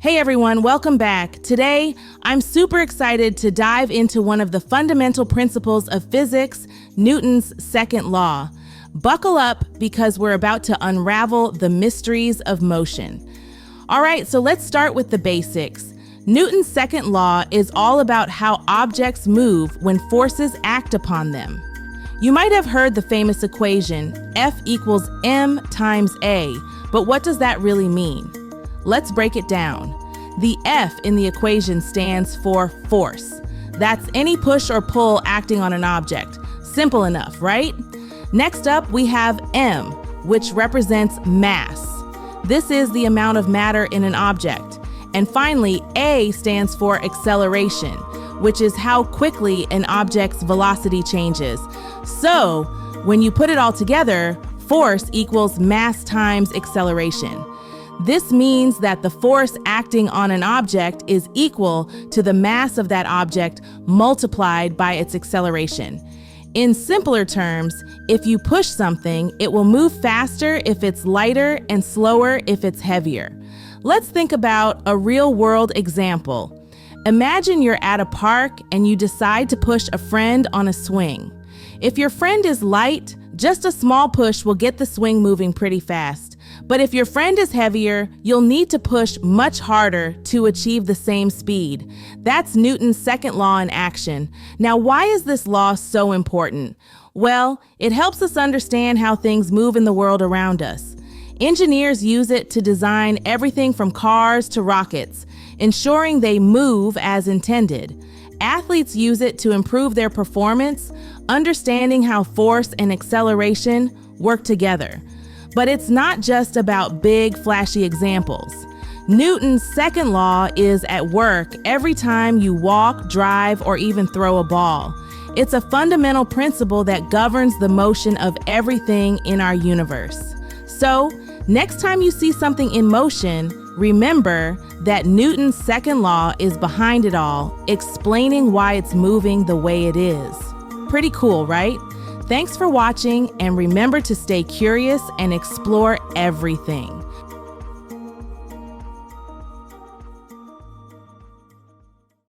Hey everyone, welcome back. Today, I'm super excited to dive into one of the fundamental principles of physics, Newton's second law. Buckle up because we're about to unravel the mysteries of motion. All right, so let's start with the basics. Newton's second law is all about how objects move when forces act upon them. You might have heard the famous equation, F equals m times a, but what does that really mean? Let's break it down. The F in the equation stands for force. That's any push or pull acting on an object. Simple enough, right? Next up, we have m, which represents mass. This is the amount of matter in an object. And finally, a stands for acceleration, which is how quickly an object's velocity changes. So, when you put it all together, force equals mass times acceleration. This means that the force acting on an object is equal to the mass of that object multiplied by its acceleration. In simpler terms, if you push something, it will move faster if it's lighter and slower if it's heavier. Let's think about a real-world example. Imagine you're at a park and you decide to push a friend on a swing. If your friend is light, just a small push will get the swing moving pretty fast. But if your friend is heavier, you'll need to push much harder to achieve the same speed. That's Newton's second law in action. Now, why is this law so important? Well, it helps us understand how things move in the world around us. Engineers use it to design everything from cars to rockets, ensuring they move as intended. Athletes use it to improve their performance, understanding how force and acceleration work together. But it's not just about big, flashy examples. Newton's second law is at work every time you walk, drive, or even throw a ball. It's a fundamental principle that governs the motion of everything in our universe. So, next time you see something in motion, remember that Newton's second law is behind it all, explaining why it's moving the way it is. Pretty cool, right? Thanks for watching, and remember to stay curious and explore everything.